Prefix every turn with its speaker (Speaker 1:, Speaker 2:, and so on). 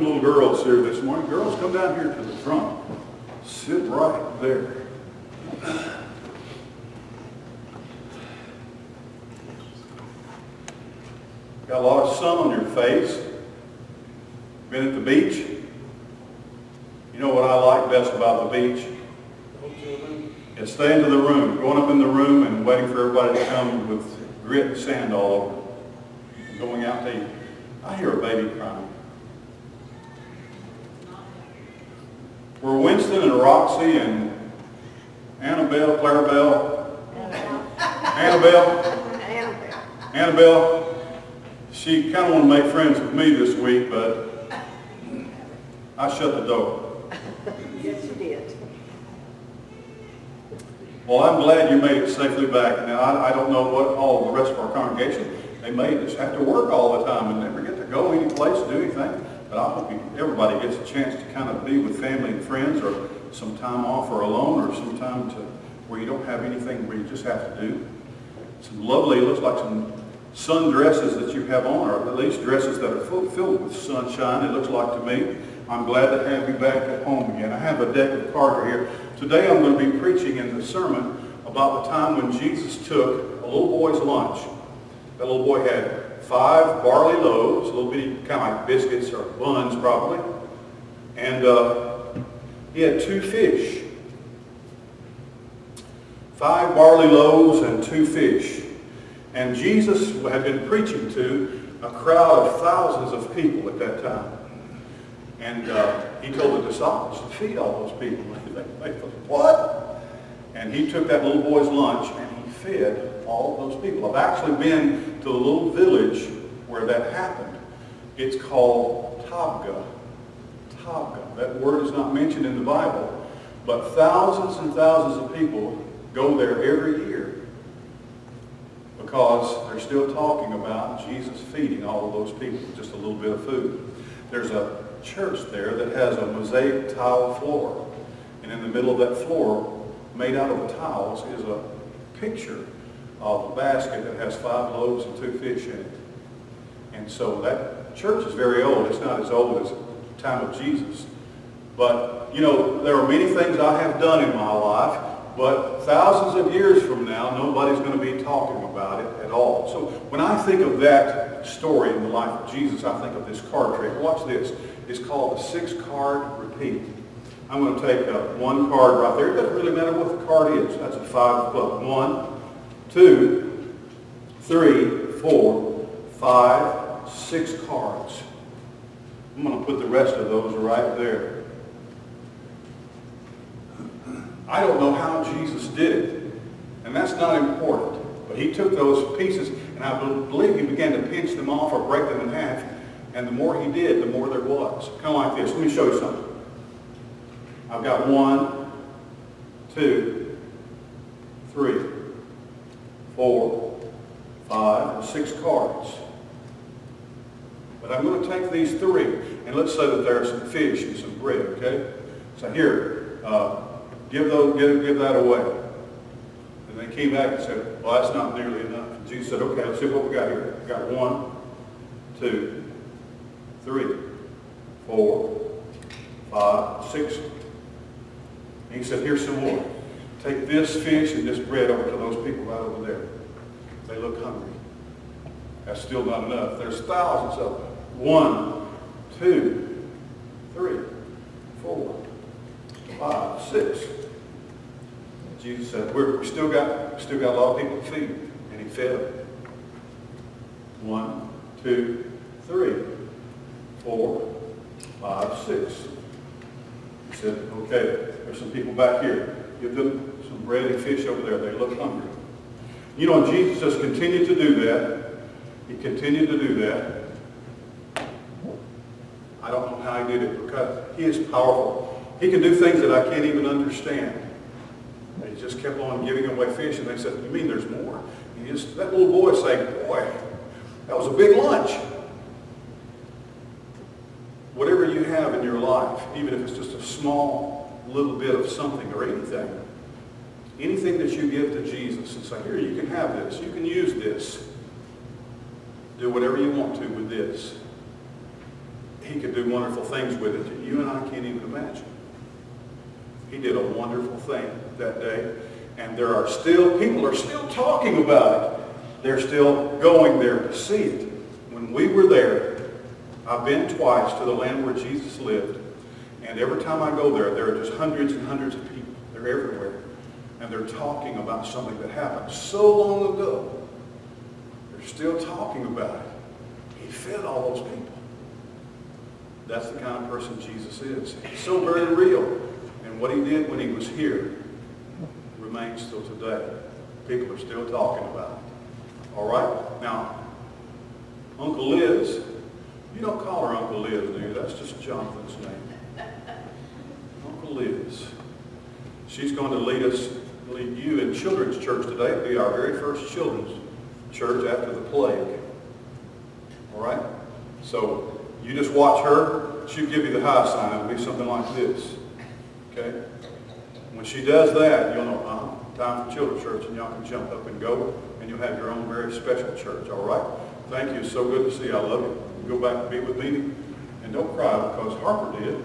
Speaker 1: two little girls here this morning. Girls, come down here to the front. Sit right there. Got a lot of sun on your face. Been at the beach? You know what I like best about the beach? It's staying to the room, going up in the room and waiting for everybody to come with grit and sand all over. Going out to eat. I hear a baby crying. Were Winston and Roxy and Annabelle, Clarabelle, Annabelle, she kind of wanted to make friends with me this week, but I shut the door.
Speaker 2: Yes, you did.
Speaker 1: Well, I'm glad you made it safely back. Now, I don't know what all the rest of our congregation, they may just have to work all the time and never get to go any place, do anything. But I hope everybody gets a chance to kind of be with family and friends, or some time off or alone, or some time to where you don't have anything where you just have to do. Some lovely, it looks like some sun dresses that you have on, or at least dresses that are filled with sunshine, it looks like to me. I'm glad to have you back at home again. I have a deck of cards here. Today I'm going to be preaching in the sermon about the time when Jesus took a little boy's lunch. That little boy had 5 barley loaves, a little bitty, kind of like biscuits or buns probably, and he had 2 fish. 5 barley loaves and 2 fish. And Jesus had been preaching to a crowd of thousands of people at that time. And he told the disciples to feed all those people. They thought, what? And he took that little boy's lunch and he fed all of those people. I've actually been to the little village where that happened. It's called Tabgha. Tabgha. That word is not mentioned in the Bible, but thousands and thousands of people go there every year because they're still talking about Jesus feeding all of those people with just a little bit of food. There's a church there that has a mosaic tile floor, and in the middle of that floor, made out of tiles, is a picture of a basket that has 5 loaves and 2 fish in it. And so that church is very old. It's not as old as the time of Jesus. But, you know, there are many things I have done in my life, but thousands of years from now, nobody's going to be talking about it at all. So when I think of that story in the life of Jesus, I think of this card trick. Watch this. It's called the 6-card repeat. I'm going to take one card right there. It doesn't really matter what the card is. That's a 5 of clubs. 1, 2, 3, 4, 5, 6 cards. I'm going to put the rest of those right there. I don't know how Jesus did it, and that's not important. But he took those pieces, and I believe he began to pinch them off or break them in half. And the more he did, the more there was. Kind of like this. Let me show you something. I've got 1, 2, 3, 4, 5, 6 cards. But I'm going to take these 3, and let's say that there's some fish and some bread, okay? So here, give that away. And they came back and said, well, that's not nearly enough. And Jesus said, okay, let's see what we got here. We got 1, 2, 3, 4, 5, 6. And he said, here's some more. Take this fish and this bread over to those people right over there. They look hungry. That's still not enough. There's thousands of them. 1, 2, 3, 4, 5, 6. Jesus said, we still got a lot of people to feed. And he fed them. 1, 2, 3, 4, 5, 6. He said, okay, there's some people back here. Give them some bread and fish over there. They look hungry. You know, Jesus just continued to do that. He continued to do that. I don't know how he did it because he is powerful. He can do things that I can't even understand. And he just kept on giving away fish, and they said, you mean there's more? And that little boy said, boy, that was a big lunch. Whatever you have in your life, even if it's just a small little bit of something or anything that you give to Jesus and say, here, you can have this, you can use this. Do whatever you want to with this. he could do wonderful things with it that you and I can't even imagine. He did a wonderful thing that day, and people are still talking about it. They're still going there to see it. When we were there, I've been twice to the land where Jesus lived, and every time I go there, there are just hundreds and hundreds of people. They're everywhere, and they're talking about something that happened so long ago. They're still talking about it. He fed all those people. That's the kind of person Jesus is. He's so very real. And what he did when he was here remains still today. People are still talking about it. All right? Now, Uncle Liz, you don't call her Uncle Liz, do you? That's just Jonathan's name. Uncle Liz. She's going to lead you in children's church today. It'll be our very first children's church after the plague. All right? So you just watch her. She'll give you the high sign. It'll be something like this. Okay? When she does that, you'll know, time for children's church, and y'all can jump up and go, and you'll have your own very special church. All right? Thank you. It's so good to see you. I love you. Go back and be with me. And don't cry because Harper did.